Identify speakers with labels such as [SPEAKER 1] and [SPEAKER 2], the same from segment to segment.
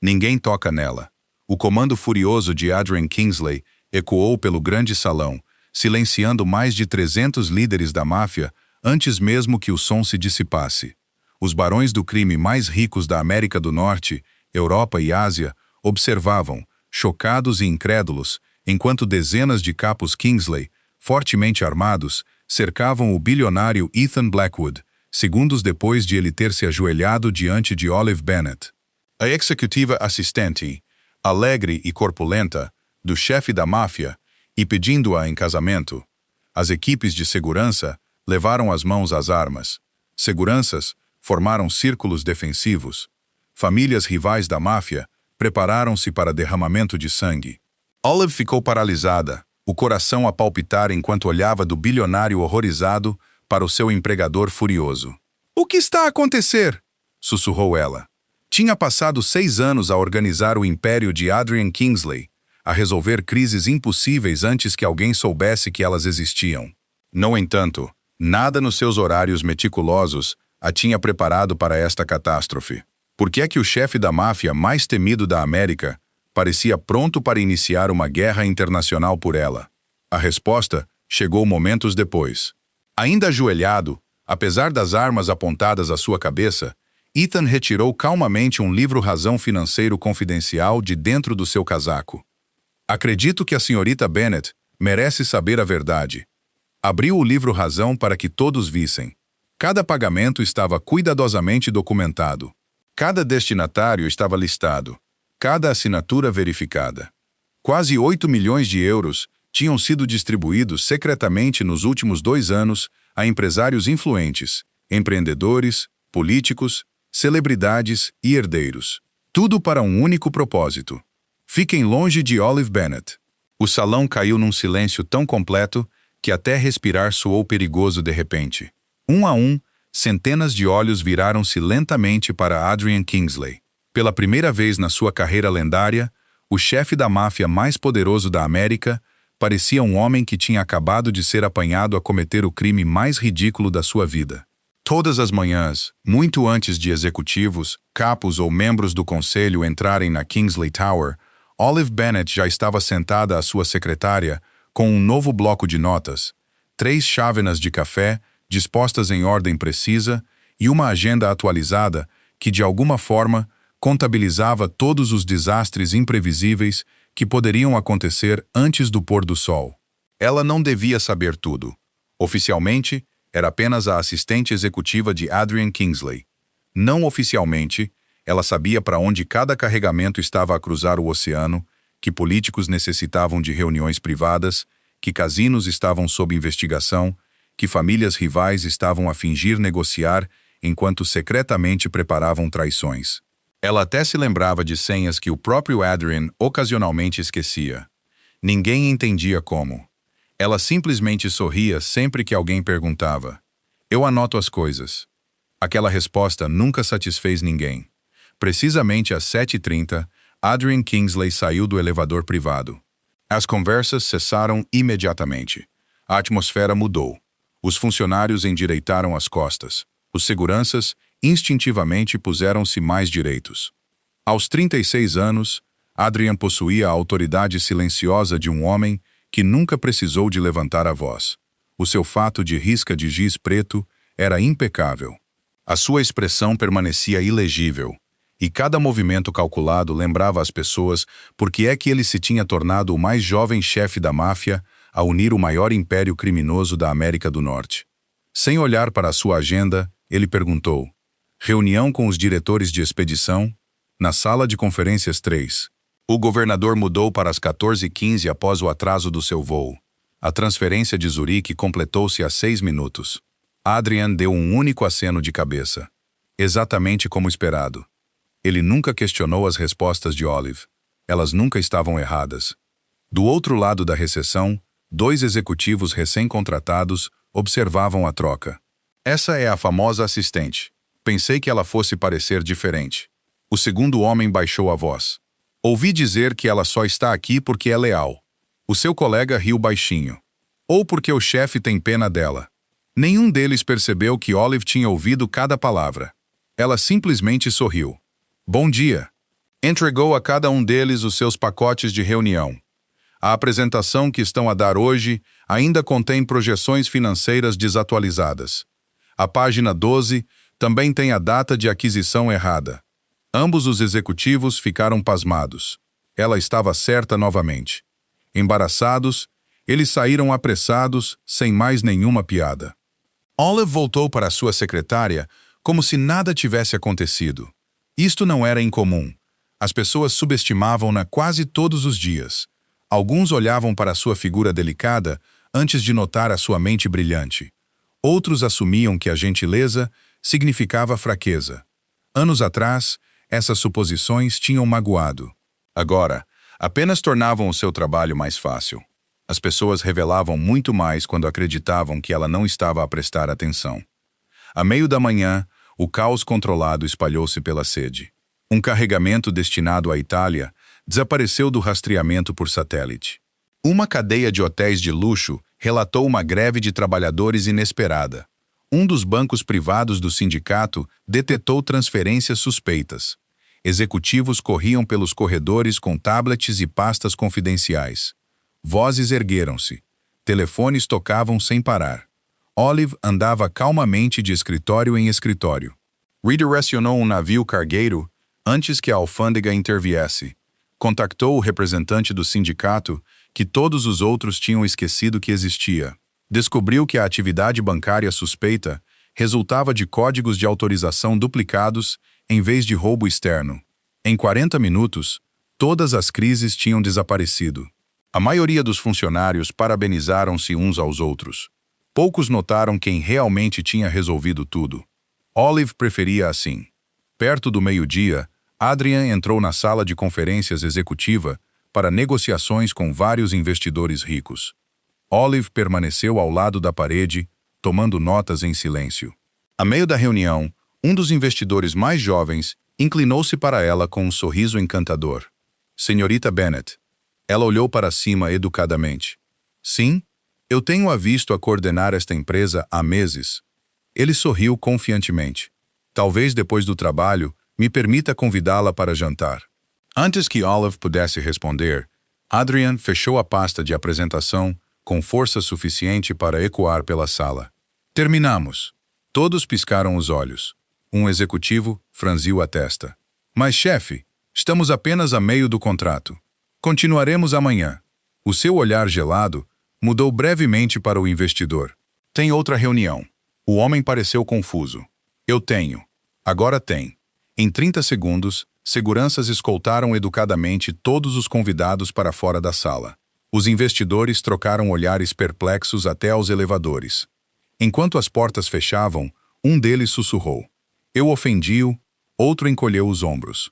[SPEAKER 1] Ninguém toca nela. O comando furioso de Adrian Kingsley ecoou pelo grande salão, silenciando mais de 300 líderes da máfia antes mesmo que o som se dissipasse. Os barões do crime mais ricos da América do Norte, Europa e Ásia observavam, chocados e incrédulos, enquanto dezenas de capos Kingsley, fortemente armados, cercavam o bilionário Ethan Blackwood, segundos depois de ele ter se ajoelhado diante de Olive Bennett. A executiva assistente, alegre e corpulenta, do chefe da máfia, e pedindo-a em casamento. As equipes de segurança levaram as mãos às armas. Seguranças formaram círculos defensivos. Famílias rivais da máfia prepararam-se para derramamento de sangue. Olive ficou paralisada, o coração a palpitar enquanto olhava do bilionário horrorizado para o seu empregador furioso. "O que está a acontecer?" sussurrou ela. Tinha passado 6 anos a organizar o império de Adrian Kingsley, a resolver crises impossíveis antes que alguém soubesse que elas existiam. No entanto, nada nos seus horários meticulosos a tinha preparado para esta catástrofe. Por que é que o chefe da máfia mais temido da América parecia pronto para iniciar uma guerra internacional por ela? A resposta chegou momentos depois. Ainda ajoelhado, apesar das armas apontadas à sua cabeça, Ethan retirou calmamente um livro-razão financeiro confidencial de dentro do seu casaco. "Acredito que a senhorita Bennett merece saber a verdade." Abriu o livro-razão para que todos vissem. Cada pagamento estava cuidadosamente documentado. Cada destinatário estava listado. Cada assinatura verificada. Quase 8 milhões de euros tinham sido distribuídos secretamente nos últimos 2 anos a empresários influentes, empreendedores, políticos, celebridades e herdeiros. Tudo para um único propósito. Fiquem longe de Olive Bennett. O salão caiu num silêncio tão completo que até respirar soou perigoso de repente. Um a um, centenas de olhos viraram-se lentamente para Adrian Kingsley. Pela primeira vez na sua carreira lendária, o chefe da máfia mais poderoso da América parecia um homem que tinha acabado de ser apanhado a cometer o crime mais ridículo da sua vida. Todas as manhãs, muito antes de executivos, capos ou membros do conselho entrarem na Kingsley Tower, Olive Bennett já estava sentada à sua secretária com um novo bloco de notas, 3 chávenas de café dispostas em ordem precisa e uma agenda atualizada que, de alguma forma, contabilizava todos os desastres imprevisíveis que poderiam acontecer antes do pôr do sol. Ela não devia saber tudo. Oficialmente, era apenas a assistente executiva de Adrian Kingsley. Não oficialmente, ela sabia para onde cada carregamento estava a cruzar o oceano, que políticos necessitavam de reuniões privadas, que casinos estavam sob investigação, que famílias rivais estavam a fingir negociar enquanto secretamente preparavam traições. Ela até se lembrava de senhas que o próprio Adrian ocasionalmente esquecia. Ninguém entendia como. Ela simplesmente sorria sempre que alguém perguntava. "Eu anoto as coisas." Aquela resposta nunca satisfez ninguém. Precisamente às 7h30, Adrian Kingsley saiu do elevador privado. As conversas cessaram imediatamente. A atmosfera mudou. Os funcionários endireitaram as costas. Os seguranças instintivamente puseram-se mais direitos. Aos 36 anos, Adrian possuía a autoridade silenciosa de um homem que nunca precisou de levantar a voz. O seu fato de risca de giz preto era impecável. A sua expressão permanecia ilegível, e cada movimento calculado lembrava às pessoas por que é que ele se tinha tornado o mais jovem chefe da máfia a unir o maior império criminoso da América do Norte. Sem olhar para a sua agenda, ele perguntou: "Reunião com os diretores de expedição?" Na sala de conferências 3. O governador mudou para as 14h15 após o atraso do seu voo. A transferência de Zurique completou-se há 6 minutos. Adrian deu um único aceno de cabeça. Exatamente como esperado. Ele nunca questionou as respostas de Olive. Elas nunca estavam erradas. Do outro lado da recepção, 2 executivos recém-contratados observavam a troca. "Essa é a famosa assistente. Pensei que ela fosse parecer diferente." O segundo homem baixou a voz. "Ouvi dizer que ela só está aqui porque é leal." O seu colega riu baixinho. "Ou porque o chefe tem pena dela." Nenhum deles percebeu que Olive tinha ouvido cada palavra. Ela simplesmente sorriu. "Bom dia." Entregou a cada um deles os seus pacotes de reunião. A apresentação que estão a dar hoje ainda contém projeções financeiras desatualizadas. A página 12 também tem a data de aquisição errada. Ambos os executivos ficaram pasmados. Ela estava certa novamente. Embaraçados, eles saíram apressados, sem mais nenhuma piada. Olive voltou para sua secretária como se nada tivesse acontecido. Isto não era incomum. As pessoas subestimavam-na quase todos os dias. Alguns olhavam para sua figura delicada antes de notar a sua mente brilhante. Outros assumiam que a gentileza significava fraqueza. Anos atrás, essas suposições tinham magoado. Agora, apenas tornavam o seu trabalho mais fácil. As pessoas revelavam muito mais quando acreditavam que ela não estava a prestar atenção. À meio da manhã, o caos controlado espalhou-se pela sede. Um carregamento destinado à Itália desapareceu do rastreamento por satélite. Uma cadeia de hotéis de luxo relatou uma greve de trabalhadores inesperada. Um dos bancos privados do sindicato detetou transferências suspeitas. Executivos corriam pelos corredores com tablets e pastas confidenciais. Vozes ergueram-se. Telefones tocavam sem parar. Olive andava calmamente de escritório em escritório. Redirecionou um navio cargueiro antes que a alfândega interviesse. Contactou o representante do sindicato, que todos os outros tinham esquecido que existia. Descobriu que a atividade bancária suspeita resultava de códigos de autorização duplicados em vez de roubo externo. Em 40 minutos, todas as crises tinham desaparecido. A maioria dos funcionários parabenizaram-se uns aos outros. Poucos notaram quem realmente tinha resolvido tudo. Olive preferia assim. Perto do meio-dia, Adrian entrou na sala de conferências executiva para negociações com vários investidores ricos. Olive permaneceu ao lado da parede, tomando notas em silêncio. A meio da reunião, um dos investidores mais jovens inclinou-se para ela com um sorriso encantador. Senhorita Bennet. Ela olhou para cima educadamente. Sim, eu tenho-a visto a coordenar esta empresa há meses. Ele sorriu confiantemente. Talvez depois do trabalho, me permita convidá-la para jantar. Antes que Olive pudesse responder, Adrian fechou a pasta de apresentação com força suficiente para ecoar pela sala. Terminamos. Todos piscaram os olhos. Um executivo franziu a testa. Mas, chefe, estamos apenas a meio do contrato. Continuaremos amanhã. O seu olhar gelado mudou brevemente para o investidor. Tem outra reunião. O homem pareceu confuso. Eu tenho. Agora tem. Em 30 segundos, seguranças escoltaram educadamente todos os convidados para fora da sala. Os investidores trocaram olhares perplexos até aos elevadores. Enquanto as portas fechavam, um deles sussurrou. Eu ofendi-o, outro encolheu os ombros.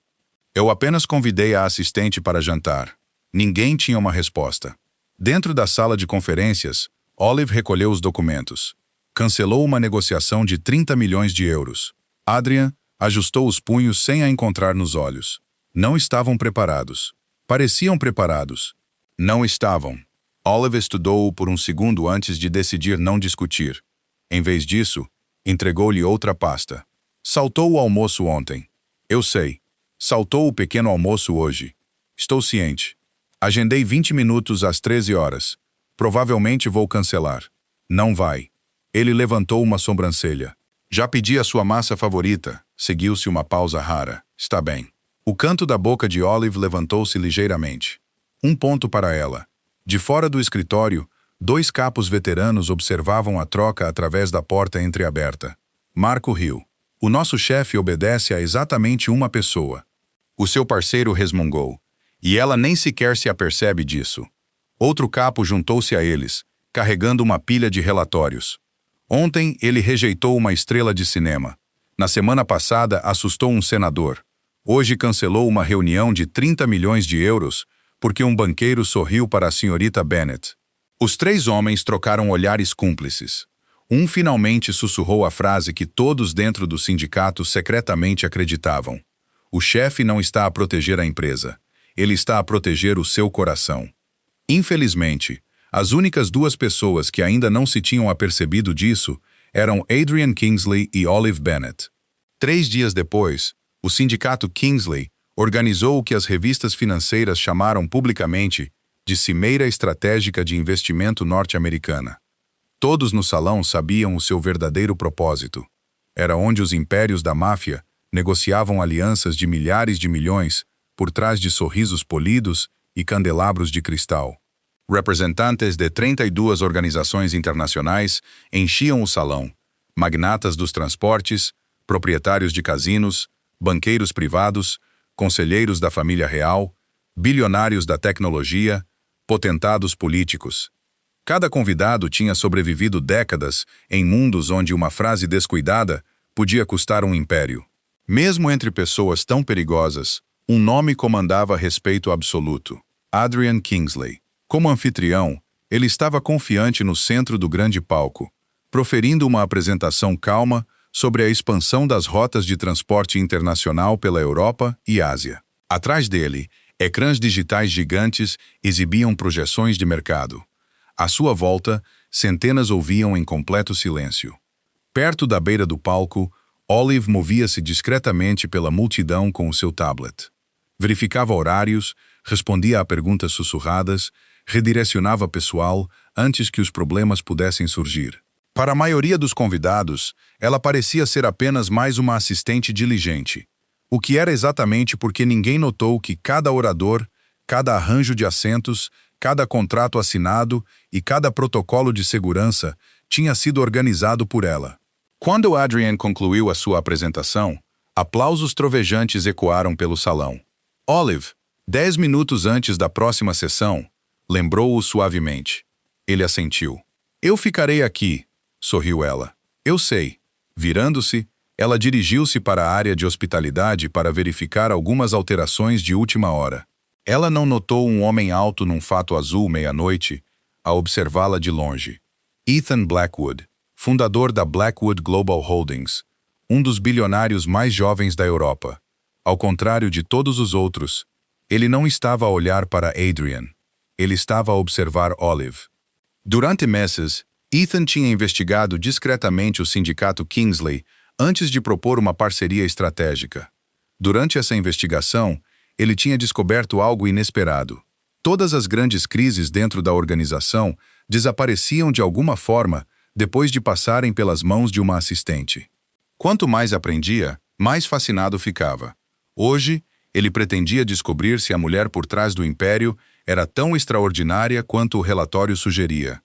[SPEAKER 1] Eu apenas convidei a assistente para jantar. Ninguém tinha uma resposta. Dentro da sala de conferências, Olive recolheu os documentos. Cancelou uma negociação de 30 milhões de euros. Adrian ajustou os punhos sem a encontrar nos olhos. Não estavam preparados. Pareciam preparados. Não estavam. Olive estudou-o por um segundo antes de decidir não discutir. Em vez disso, entregou-lhe outra pasta. Saltou o almoço ontem. Eu sei. Saltou o pequeno almoço hoje. Estou ciente. Agendei 20 minutos às 13 horas. Provavelmente vou cancelar. Não vai. Ele levantou uma sobrancelha. Já pedi a sua massa favorita. Seguiu-se uma pausa rara. Está bem. O canto da boca de Olive levantou-se ligeiramente. Um ponto para ela. De fora do escritório, 2 capos veteranos observavam a troca através da porta entreaberta. Marco riu. O nosso chefe obedece a exatamente uma pessoa. O seu parceiro resmungou. E ela nem sequer se apercebe disso. Outro capo juntou-se a eles, carregando uma pilha de relatórios. Ontem ele rejeitou uma estrela de cinema. Na semana passada assustou um senador. Hoje cancelou uma reunião de 30 milhões de euros porque um banqueiro sorriu para a senhorita Bennet. Os 3 homens trocaram olhares cúmplices. Um finalmente sussurrou a frase que todos dentro do sindicato secretamente acreditavam. O chefe não está a proteger a empresa. Ele está a proteger o seu coração. Infelizmente, as únicas 2 pessoas que ainda não se tinham apercebido disso eram Adrian Kingsley e Olive Bennet. 3 dias depois, o sindicato Kingsley Organizou o que as revistas financeiras chamaram publicamente de Cimeira Estratégica de Investimento Norte-Americana. Todos no salão sabiam o seu verdadeiro propósito. Era onde os impérios da máfia negociavam alianças de milhares de milhões por trás de sorrisos polidos e candelabros de cristal. Representantes de 32 organizações internacionais enchiam o salão, magnatas dos transportes, proprietários de casinos, banqueiros privados, conselheiros da família real, bilionários da tecnologia, potentados políticos. Cada convidado tinha sobrevivido décadas em mundos onde uma frase descuidada podia custar um império. Mesmo entre pessoas tão perigosas, um nome comandava respeito absoluto: Adrian Kingsley. Como anfitrião, ele estava confiante no centro do grande palco, proferindo uma apresentação calma sobre a expansão das rotas de transporte internacional pela Europa e Ásia. Atrás dele, ecrãs digitais gigantes exibiam projeções de mercado. À sua volta, centenas ouviam em completo silêncio. Perto da beira do palco, Olive movia-se discretamente pela multidão com o seu tablet. Verificava horários, respondia a perguntas sussurradas, redirecionava pessoal antes que os problemas pudessem surgir. Para a maioria dos convidados, ela parecia ser apenas mais uma assistente diligente, o que era exatamente porque ninguém notou que cada orador, cada arranjo de assentos, cada contrato assinado e cada protocolo de segurança tinha sido organizado por ela. Quando Adrian concluiu a sua apresentação, aplausos trovejantes ecoaram pelo salão. Olive, 10 minutos antes da próxima sessão, lembrou-o suavemente. Ele assentiu. Eu ficarei aqui, sorriu ela. Eu sei. Virando-se, ela dirigiu-se para a área de hospitalidade para verificar algumas alterações de última hora. Ela não notou um homem alto num fato azul meia-noite, a observá-la de longe. Ethan Blackwood, fundador da Blackwood Global Holdings, um dos bilionários mais jovens da Europa. Ao contrário de todos os outros, ele não estava a olhar para Adrian. Ele estava a observar Olive. Durante meses, Ethan tinha investigado discretamente o sindicato Kingsley antes de propor uma parceria estratégica. Durante essa investigação, ele tinha descoberto algo inesperado. Todas as grandes crises dentro da organização desapareciam de alguma forma depois de passarem pelas mãos de uma assistente. Quanto mais aprendia, mais fascinado ficava. Hoje, ele pretendia descobrir se a mulher por trás do império era tão extraordinária quanto o relatório sugeria.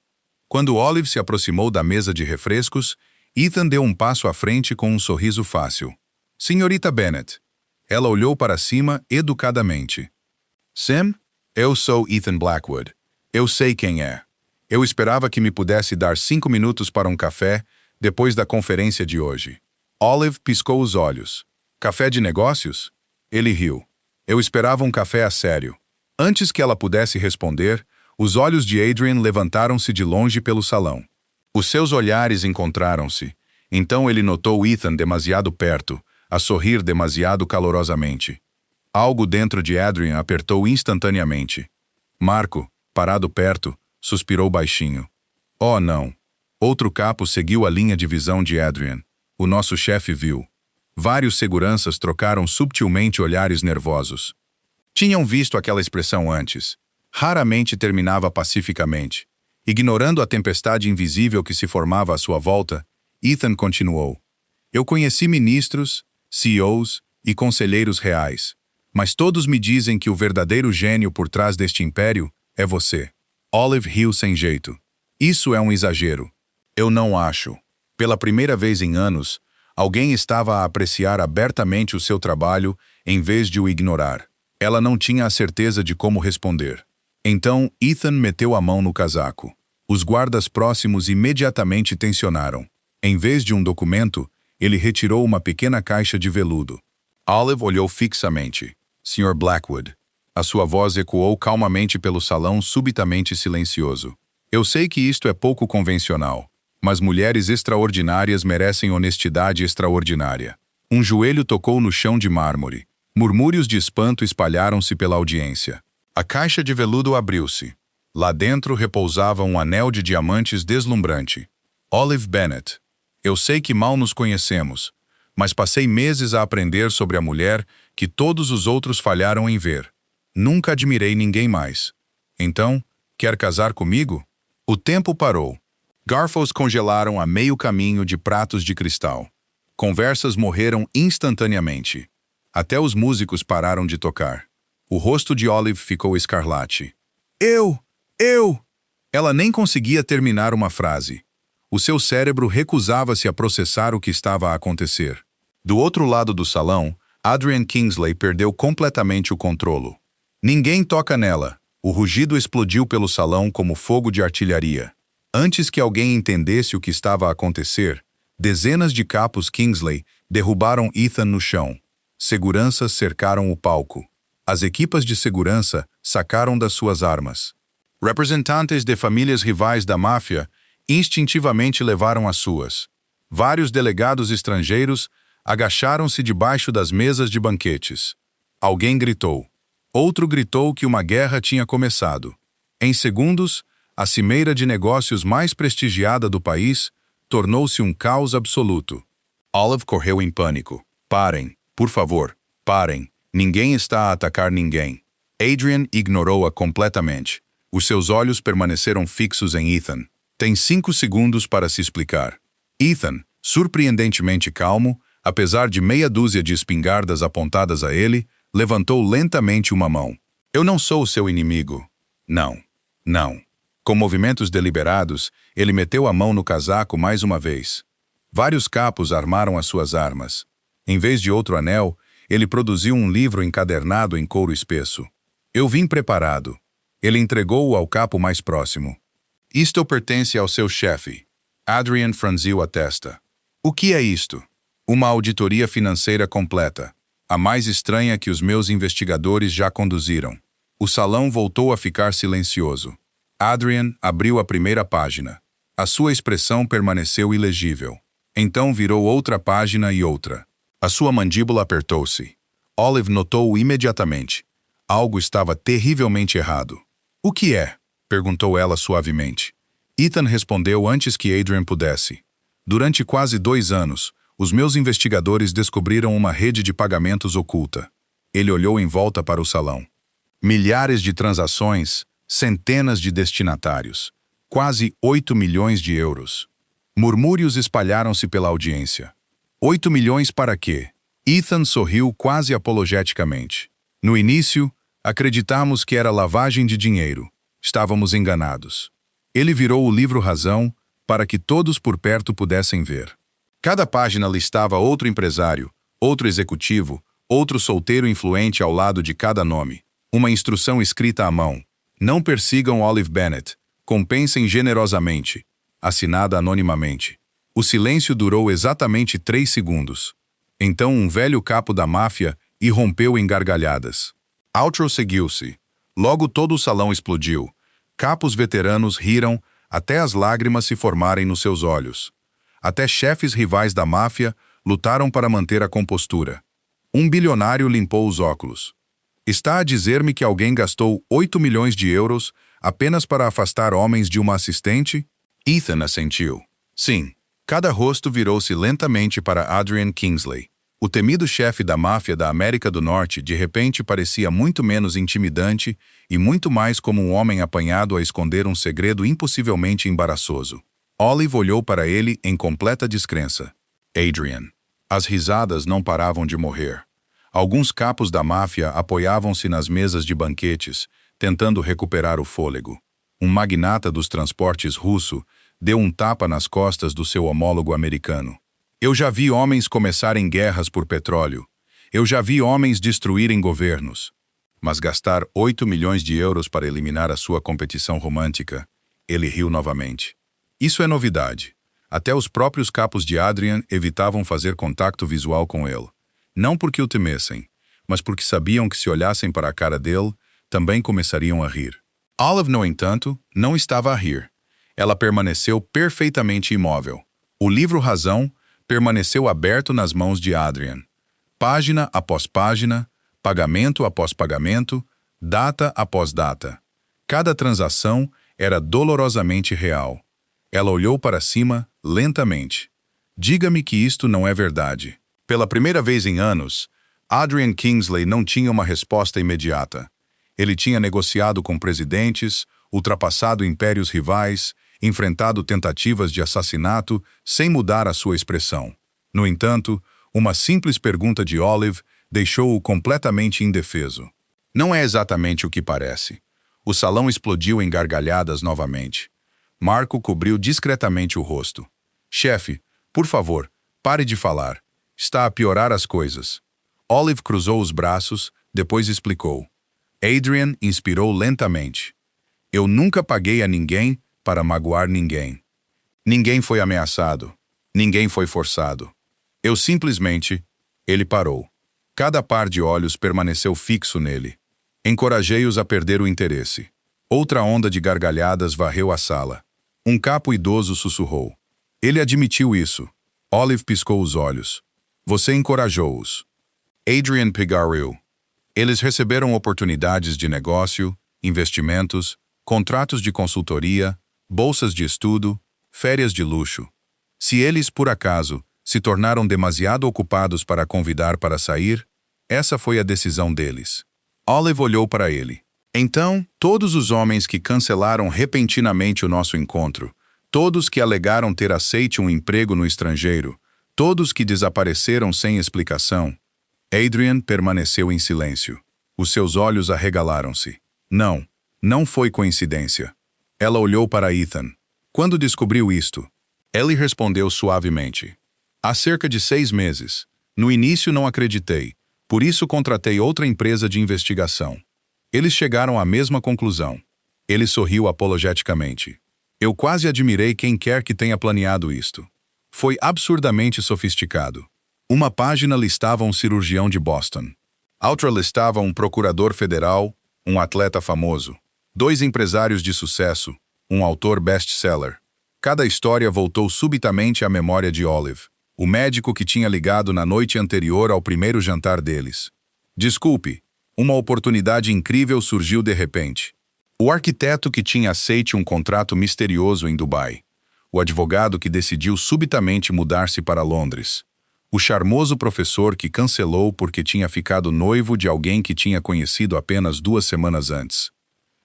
[SPEAKER 1] Quando Olive se aproximou da mesa de refrescos, Ethan deu um passo à frente com um sorriso fácil. Senhorita Bennet. Ela olhou para cima educadamente. Sim, eu sou Ethan Blackwood. Eu sei quem é. Eu esperava que me pudesse dar 5 minutos para um café depois da conferência de hoje. Olive piscou os olhos. Café de negócios? Ele riu. Eu esperava um café a sério. Antes que ela pudesse responder, os olhos de Adrian levantaram-se de longe pelo salão. Os seus olhares encontraram-se. Então ele notou Ethan demasiado perto, a sorrir demasiado calorosamente. Algo dentro de Adrian apertou instantaneamente. Marco, parado perto, suspirou baixinho. Oh, não. Outro capo seguiu a linha de visão de Adrian. O nosso chefe viu. Vários seguranças trocaram subtilmente olhares nervosos. Tinham visto aquela expressão antes. Raramente terminava pacificamente. Ignorando a tempestade invisível que se formava à sua volta, Ethan continuou. Eu conheci ministros, CEOs e conselheiros reais, mas todos me dizem que o verdadeiro gênio por trás deste império é você. Olive riu sem jeito. Isso é um exagero. Eu não acho. Pela primeira vez em anos, alguém estava a apreciar abertamente o seu trabalho em vez de o ignorar. Ela não tinha a certeza de como responder. Então, Ethan meteu a mão no casaco. Os guardas próximos imediatamente tensionaram. Em vez de um documento, ele retirou uma pequena caixa de veludo. Olive olhou fixamente. Sr. Blackwood. A sua voz ecoou calmamente pelo salão subitamente silencioso. Eu sei que isto é pouco convencional, mas mulheres extraordinárias merecem honestidade extraordinária. Um joelho tocou no chão de mármore. Murmúrios de espanto espalharam-se pela audiência. A caixa de veludo abriu-se. Lá dentro repousava um anel de diamantes deslumbrante. Olive Bennet. Eu sei que mal nos conhecemos, mas passei meses a aprender sobre a mulher que todos os outros falharam em ver. Nunca admirei ninguém mais. Então, quer casar comigo? O tempo parou. Garfos congelaram a meio caminho de pratos de cristal. Conversas morreram instantaneamente. Até os músicos pararam de tocar. O rosto de Olive ficou escarlate. Eu! Ela nem conseguia terminar uma frase. O seu cérebro recusava-se a processar o que estava a acontecer. Do outro lado do salão, Adrian Kingsley perdeu completamente o controlo. Ninguém toca nela. O rugido explodiu pelo salão como fogo de artilharia. Antes que alguém entendesse o que estava a acontecer, dezenas de capos Kingsley derrubaram Ethan no chão. Seguranças cercaram o palco. As equipas de segurança sacaram das suas armas. Representantes de famílias rivais da máfia instintivamente levaram as suas. Vários delegados estrangeiros agacharam-se debaixo das mesas de banquetes. Alguém gritou. Outro gritou que uma guerra tinha começado. Em segundos, a cimeira de negócios mais prestigiada do país tornou-se um caos absoluto. Olive correu em pânico. Parem, por favor, parem. Ninguém está a atacar ninguém. Adrian ignorou-a completamente. Os seus olhos permaneceram fixos em Ethan. Tem 5 segundos para se explicar. Ethan, surpreendentemente calmo, apesar de meia dúzia de espingardas apontadas a ele, levantou lentamente uma mão. Eu não sou o seu inimigo. Não. Com movimentos deliberados, ele meteu a mão no casaco mais uma vez. Vários capos armaram as suas armas. Em vez de outro anel, ele produziu um livro encadernado em couro espesso. Eu vim preparado. Ele entregou-o ao capo mais próximo. Isto pertence ao seu chefe. Adrian franziu a testa. O que é isto? Uma auditoria financeira completa. A mais estranha que os meus investigadores já conduziram. O salão voltou a ficar silencioso. Adrian abriu a primeira página. A sua expressão permaneceu ilegível. Então virou outra página e outra. A sua mandíbula apertou-se. Olive notou imediatamente. Algo estava terrivelmente errado. O que é? Perguntou ela suavemente. Ethan respondeu antes que Adrian pudesse. Durante quase 2 anos, os meus investigadores descobriram uma rede de pagamentos oculta. Ele olhou em volta para o salão. Milhares de transações, centenas de destinatários. Quase 8 milhões de euros. Murmúrios espalharam-se pela audiência. 8 milhões para quê? Ethan sorriu quase apologeticamente. No início, acreditamos que era lavagem de dinheiro. Estávamos enganados. Ele virou o livro Razão para que todos por perto pudessem ver. Cada página listava outro empresário, outro executivo, outro solteiro influente ao lado de cada nome. Uma instrução escrita à mão. Não persigam Olive Bennett. Compensem generosamente. Assinada anonimamente. O silêncio durou exatamente 3 segundos. Então um velho capo da máfia irrompeu em gargalhadas. Outro seguiu-se. Logo todo o salão explodiu. Capos veteranos riram até as lágrimas se formarem nos seus olhos. Até chefes rivais da máfia lutaram para manter a compostura. Um bilionário limpou os óculos. Está a dizer-me que alguém gastou 8 milhões de euros apenas para afastar homens de uma assistente? Ethan assentiu. Sim. Cada rosto virou-se lentamente para Adrian Kingsley. O temido chefe da máfia da América do Norte de repente parecia muito menos intimidante e muito mais como um homem apanhado a esconder um segredo impossivelmente embaraçoso. Olive olhou para ele em completa descrença. Adrian. As risadas não paravam de morrer. Alguns capos da máfia apoiavam-se nas mesas de banquetes, tentando recuperar o fôlego. Um magnata dos transportes russo deu um tapa nas costas do seu homólogo americano. Eu já vi homens começarem guerras por petróleo. Eu já vi homens destruírem governos. Mas gastar 8 milhões de euros para eliminar a sua competição romântica, ele riu novamente. Isso é novidade. Até os próprios capos de Adrian evitavam fazer contato visual com ele. Não porque o temessem, mas porque sabiam que se olhassem para a cara dele, também começariam a rir. Olive, no entanto, não estava a rir. Ela permaneceu perfeitamente imóvel. O livro Razão permaneceu aberto nas mãos de Adrian. Página após página, pagamento após pagamento, data após data. Cada transação era dolorosamente real. Ela olhou para cima, lentamente. Diga-me que isto não é verdade. Pela primeira vez em anos, Adrian Kingsley não tinha uma resposta imediata. Ele tinha negociado com presidentes, ultrapassado impérios rivais, enfrentado tentativas de assassinato sem mudar a sua expressão. No entanto, uma simples pergunta de Olive deixou-o completamente indefeso. Não é exatamente o que parece. O salão explodiu em gargalhadas novamente. Marco cobriu discretamente o rosto. Chefe, por favor, pare de falar. Está a piorar as coisas. Olive cruzou os braços, depois explicou. Adrian inspirou lentamente. Eu nunca paguei a ninguém para magoar ninguém. Ninguém foi ameaçado. Ninguém foi forçado. Eu simplesmente... Ele parou. Cada par de olhos permaneceu fixo nele. Encorajei-os a perder o interesse. Outra onda de gargalhadas varreu a sala. Um capo idoso sussurrou. Ele admitiu isso. Olive piscou os olhos. Você encorajou-os. Adrian Pigarriu. Eles receberam oportunidades de negócio, investimentos, contratos de consultoria, bolsas de estudo, férias de luxo. Se eles, por acaso, se tornaram demasiado ocupados para convidar para sair, essa foi a decisão deles. Olive olhou para ele. Então, todos os homens que cancelaram repentinamente o nosso encontro, todos que alegaram ter aceito um emprego no estrangeiro, todos que desapareceram sem explicação. Adrian permaneceu em silêncio. Os seus olhos arregalaram-se. Não, não foi coincidência. Ela olhou para Ethan. Quando descobriu isto? Ele respondeu suavemente. Há cerca de 6 meses. No início não acreditei. Por isso contratei outra empresa de investigação. Eles chegaram à mesma conclusão. Ele sorriu apologeticamente. Eu quase admirei quem quer que tenha planeado isto. Foi absurdamente sofisticado. Uma página listava um cirurgião de Boston. Outra listava um procurador federal, um atleta famoso, 2 empresários de sucesso, um autor best-seller. Cada história voltou subitamente à memória de Olive, o médico que tinha ligado na noite anterior ao primeiro jantar deles. Desculpe, uma oportunidade incrível surgiu de repente. O arquiteto que tinha aceito um contrato misterioso em Dubai. O advogado que decidiu subitamente mudar-se para Londres. O charmoso professor que cancelou porque tinha ficado noivo de alguém que tinha conhecido apenas 2 semanas antes.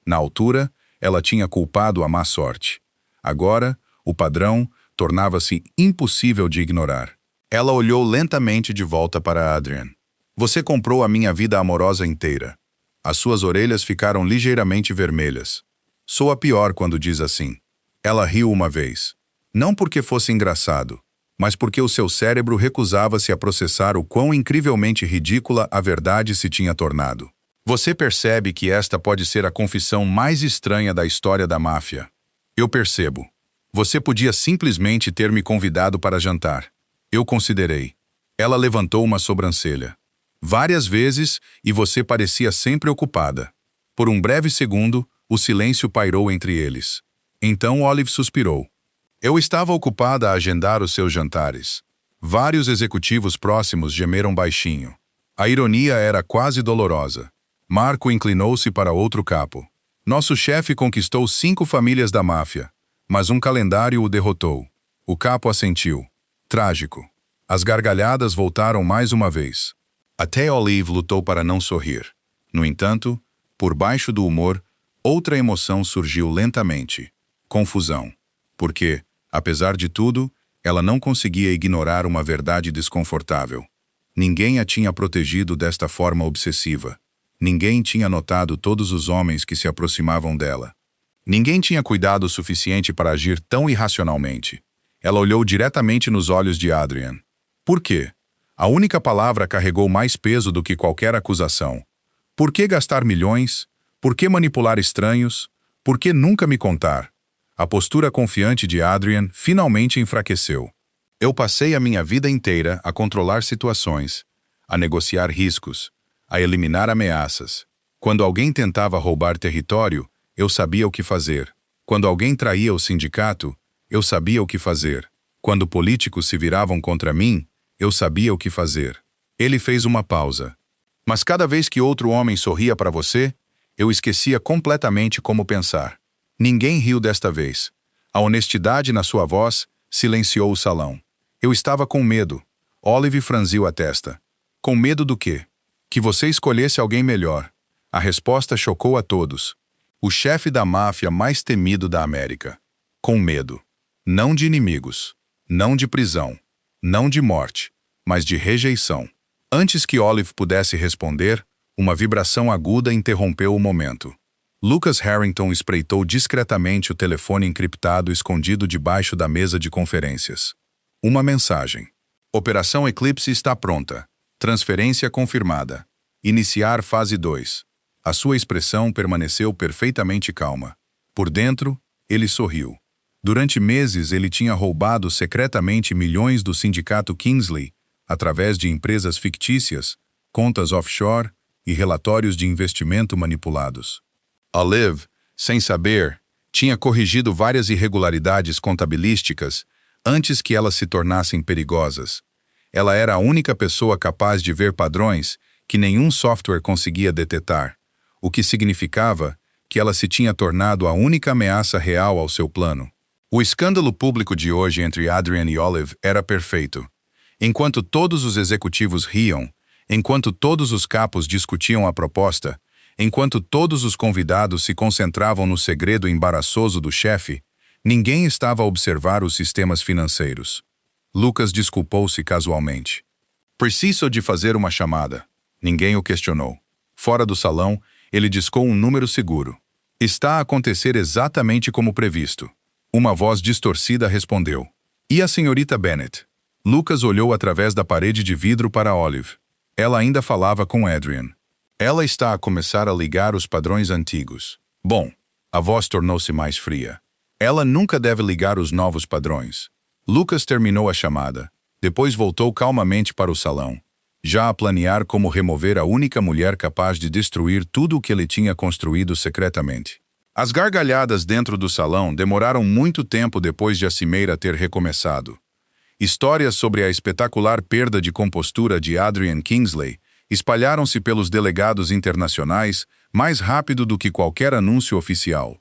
[SPEAKER 1] Na altura, ela tinha culpado a má sorte. Agora, o padrão tornava-se impossível de ignorar. Ela olhou lentamente de volta para Adrian. Você comprou a minha vida amorosa inteira. As suas orelhas ficaram ligeiramente vermelhas. Soa pior quando diz assim. Ela riu uma vez. Não porque fosse engraçado, mas porque o seu cérebro recusava-se a processar o quão incrivelmente ridícula a verdade se tinha tornado. Você percebe que esta pode ser a confissão mais estranha da história da máfia. Eu percebo. Você podia simplesmente ter me convidado para jantar. Eu considerei. Ela levantou uma sobrancelha. Várias vezes, e você parecia sempre ocupada. Por um breve segundo, o silêncio pairou entre eles. Então Olive suspirou. Eu estava ocupada a agendar os seus jantares. Vários executivos próximos gemeram baixinho. A ironia era quase dolorosa. Marco inclinou-se para outro capo. Nosso chefe conquistou 5 famílias da máfia, mas um calendário o derrotou. O capo assentiu. Trágico. As gargalhadas voltaram mais uma vez. Até Olive lutou para não sorrir. No entanto, por baixo do humor, outra emoção surgiu lentamente. Confusão. Porque, apesar de tudo, ela não conseguia ignorar uma verdade desconfortável. Ninguém a tinha protegido desta forma obsessiva. Ninguém tinha notado todos os homens que se aproximavam dela. Ninguém tinha cuidado o suficiente para agir tão irracionalmente. Ela olhou diretamente nos olhos de Adrian. Por quê? A única palavra carregou mais peso do que qualquer acusação. Por que gastar milhões? Por que manipular estranhos? Por que nunca me contar? A postura confiante de Adrian finalmente enfraqueceu. Eu passei a minha vida inteira a controlar situações, a negociar riscos, a eliminar ameaças. Quando alguém tentava roubar território, eu sabia o que fazer. Quando alguém traía o sindicato, eu sabia o que fazer. Quando políticos se viravam contra mim, eu sabia o que fazer. Ele fez uma pausa. Mas cada vez que outro homem sorria para você, eu esquecia completamente como pensar. Ninguém riu desta vez. A honestidade na sua voz silenciou o salão. Eu estava com medo. Olive franziu a testa. Com medo do quê? Que você escolhesse alguém melhor. A resposta chocou a todos. O chefe da máfia mais temido da América. Com medo. Não de inimigos. Não de prisão. Não de morte. Mas de rejeição. Antes que Olive pudesse responder, uma vibração aguda interrompeu o momento. Lucas Harrington espreitou discretamente o telefone encriptado escondido debaixo da mesa de conferências. Uma mensagem. Operação Eclipse está pronta. Transferência confirmada. Iniciar fase 2. A sua expressão permaneceu perfeitamente calma. Por dentro, ele sorriu. Durante meses ele tinha roubado secretamente milhões do sindicato Kingsley, através de empresas fictícias, contas offshore e relatórios de investimento manipulados. Olive, sem saber, tinha corrigido várias irregularidades contabilísticas antes que elas se tornassem perigosas. Ela era a única pessoa capaz de ver padrões que nenhum software conseguia detectar, o que significava que ela se tinha tornado a única ameaça real ao seu plano. O escândalo público de hoje entre Adrian e Olive era perfeito. Enquanto todos os executivos riam, enquanto todos os capos discutiam a proposta, enquanto todos os convidados se concentravam no segredo embaraçoso do chefe, ninguém estava a observar os sistemas financeiros. Lucas desculpou-se casualmente. Preciso de fazer uma chamada. Ninguém o questionou. Fora do salão, ele discou um número seguro. Está a acontecer exatamente como previsto. Uma voz distorcida respondeu. E a senhorita Bennet? Lucas olhou através da parede de vidro para Olive. Ela ainda falava com Adrian. Ela está a começar a ligar os padrões antigos. Bom, a voz tornou-se mais fria. Ela nunca deve ligar os novos padrões. Lucas terminou a chamada. Depois voltou calmamente para o salão, já a planear como remover a única mulher capaz de destruir tudo o que ele tinha construído secretamente. As gargalhadas dentro do salão demoraram muito tempo depois de a cimeira ter recomeçado. Histórias sobre a espetacular perda de compostura de Adrian Kingsley espalharam-se pelos delegados internacionais mais rápido do que qualquer anúncio oficial.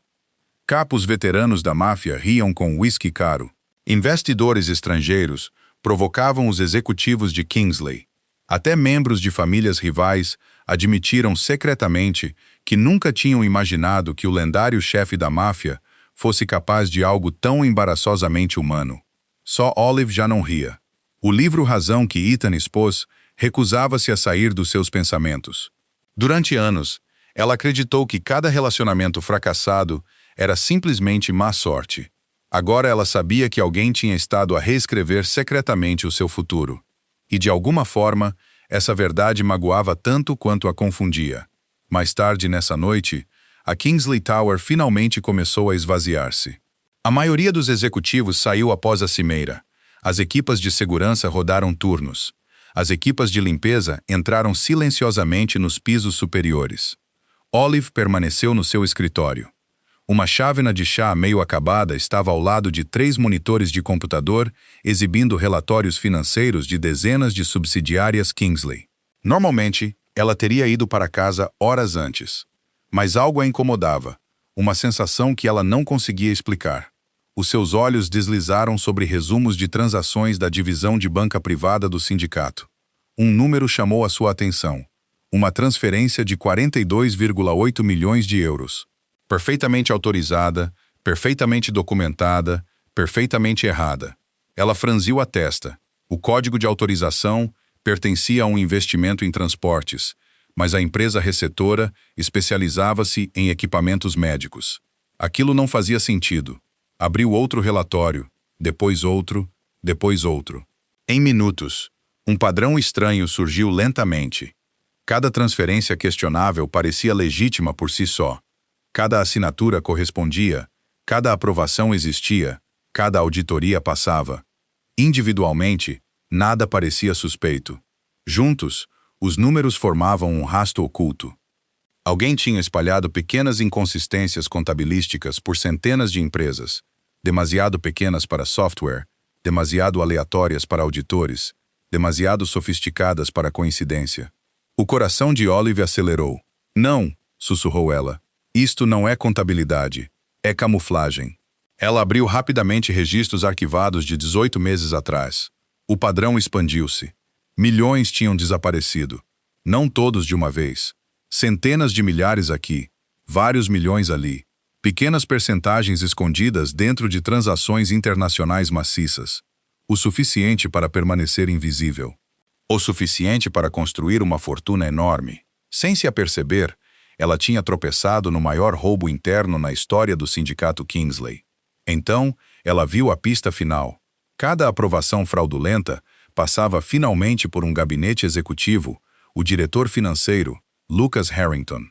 [SPEAKER 1] Capos veteranos da máfia riam com uísque caro. Investidores estrangeiros provocavam os executivos de Kingsley. Até membros de famílias rivais admitiram secretamente que nunca tinham imaginado que o lendário chefe da máfia fosse capaz de algo tão embaraçosamente humano. Só Olive já não ria. O livro Razão que Ethan expôs recusava-se a sair dos seus pensamentos. Durante anos, ela acreditou que cada relacionamento fracassado era simplesmente má sorte. Agora ela sabia que alguém tinha estado a reescrever secretamente o seu futuro. E de alguma forma, essa verdade magoava tanto quanto a confundia. Mais tarde nessa noite, a Kingsley Tower finalmente começou a esvaziar-se. A maioria dos executivos saiu após a cimeira. As equipas de segurança rodaram turnos. As equipas de limpeza entraram silenciosamente nos pisos superiores. Olive permaneceu no seu escritório. Uma chávena de chá meio acabada estava ao lado de 3 monitores de computador exibindo relatórios financeiros de dezenas de subsidiárias Kingsley. Normalmente, ela teria ido para casa horas antes. Mas algo a incomodava, uma sensação que ela não conseguia explicar. Os seus olhos deslizaram sobre resumos de transações da divisão de banca privada do sindicato. Um número chamou a sua atenção. Uma transferência de 42,8 milhões de euros. Perfeitamente autorizada, perfeitamente documentada, perfeitamente errada. Ela franziu a testa. O código de autorização pertencia a um investimento em transportes, mas a empresa receptora especializava-se em equipamentos médicos. Aquilo não fazia sentido. Abriu outro relatório, depois outro, depois outro. Em minutos, um padrão estranho surgiu lentamente. Cada transferência questionável parecia legítima por si só. Cada assinatura correspondia, cada aprovação existia, cada auditoria passava. Individualmente, nada parecia suspeito. Juntos, os números formavam um rasto oculto. Alguém tinha espalhado pequenas inconsistências contabilísticas por centenas de empresas, demasiado pequenas para software, demasiado aleatórias para auditores, demasiado sofisticadas para coincidência. O coração de Olive acelerou. Não, sussurrou ela. Isto não é contabilidade, é camuflagem. Ela abriu rapidamente registros arquivados de 18 meses atrás. O padrão expandiu-se. Milhões tinham desaparecido. Não todos de uma vez. Centenas de milhares aqui, vários milhões ali. Pequenas percentagens escondidas dentro de transações internacionais maciças. O suficiente para permanecer invisível. O suficiente para construir uma fortuna enorme. Sem se aperceber, ela tinha tropeçado no maior roubo interno na história do sindicato Kingsley. Então, ela viu a pista final. Cada aprovação fraudulenta passava finalmente por um gabinete executivo, o diretor financeiro, Lucas Harrington.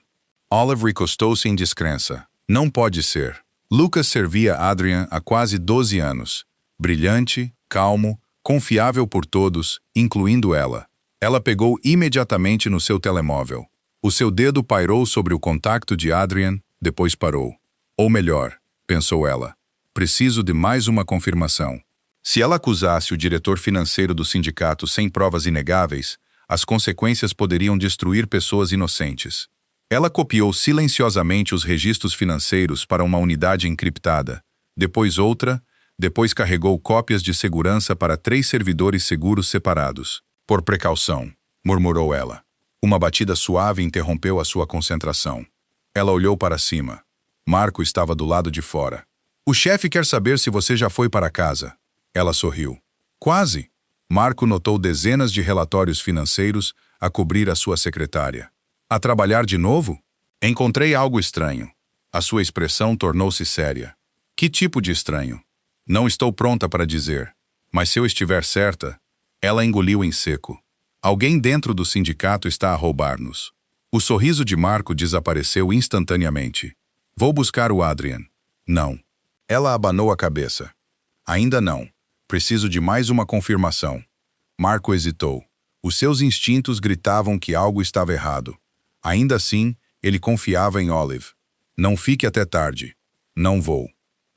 [SPEAKER 1] Olive recostou-se em descrença. Não pode ser. Lucas servia Adrian há quase 12 anos. Brilhante, calmo, confiável por todos, incluindo ela. Ela pegou imediatamente no seu telemóvel. O seu dedo pairou sobre o contacto de Adrian, depois parou. Ou melhor, pensou ela, preciso de mais uma confirmação. Se ela acusasse o diretor financeiro do sindicato sem provas inegáveis, as consequências poderiam destruir pessoas inocentes. Ela copiou silenciosamente os registros financeiros para uma unidade encriptada, depois outra, depois carregou cópias de segurança para 3 servidores seguros separados. Por precaução, murmurou ela. Uma batida suave interrompeu a sua concentração. Ela olhou para cima. Marco estava do lado de fora. O chefe quer saber se você já foi para casa. Ela sorriu. Quase. Marco notou dezenas de relatórios financeiros a cobrir a sua secretária. A trabalhar de novo? Encontrei algo estranho. A sua expressão tornou-se séria. Que tipo de estranho? Não estou pronta para dizer. Mas se eu estiver certa... Ela engoliu em seco. Alguém dentro do sindicato está a roubar-nos. O sorriso de Marco desapareceu instantaneamente. Vou buscar o Adrian. Não. Ela abanou a cabeça. Ainda não. Preciso de mais uma confirmação. Marco hesitou. Os seus instintos gritavam que algo estava errado. Ainda assim, ele confiava em Olive. Não fique até tarde. Não vou.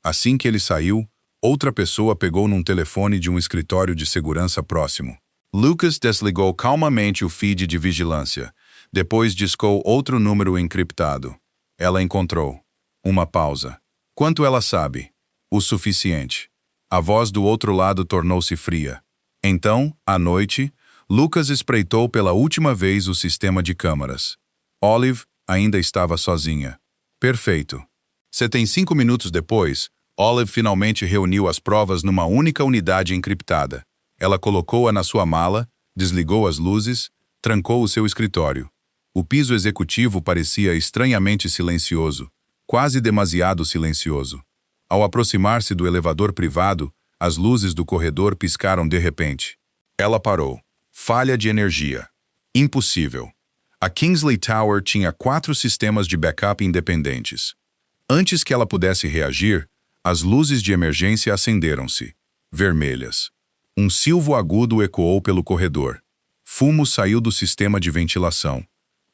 [SPEAKER 1] Assim que ele saiu, outra pessoa pegou num telefone de um escritório de segurança próximo. Lucas desligou calmamente o feed de vigilância. Depois discou outro número encriptado. Ela encontrou. Uma pausa. Quanto ela sabe? O suficiente. A voz do outro lado tornou-se fria. Então, à noite, Lucas espreitou pela última vez o sistema de câmaras. Olive ainda estava sozinha. Perfeito. 75 minutos depois, Olive finalmente reuniu as provas numa única unidade encriptada. Ela colocou-a na sua mala, desligou as luzes, trancou o seu escritório. O piso executivo parecia estranhamente silencioso, quase demasiado silencioso. Ao aproximar-se do elevador privado, as luzes do corredor piscaram de repente. Ela parou. Falha de energia. Impossível. A Kingsley Tower tinha 4 sistemas de backup independentes. Antes que ela pudesse reagir, as luzes de emergência acenderam-se, vermelhas. Um silvo agudo ecoou pelo corredor. Fumo saiu do sistema de ventilação.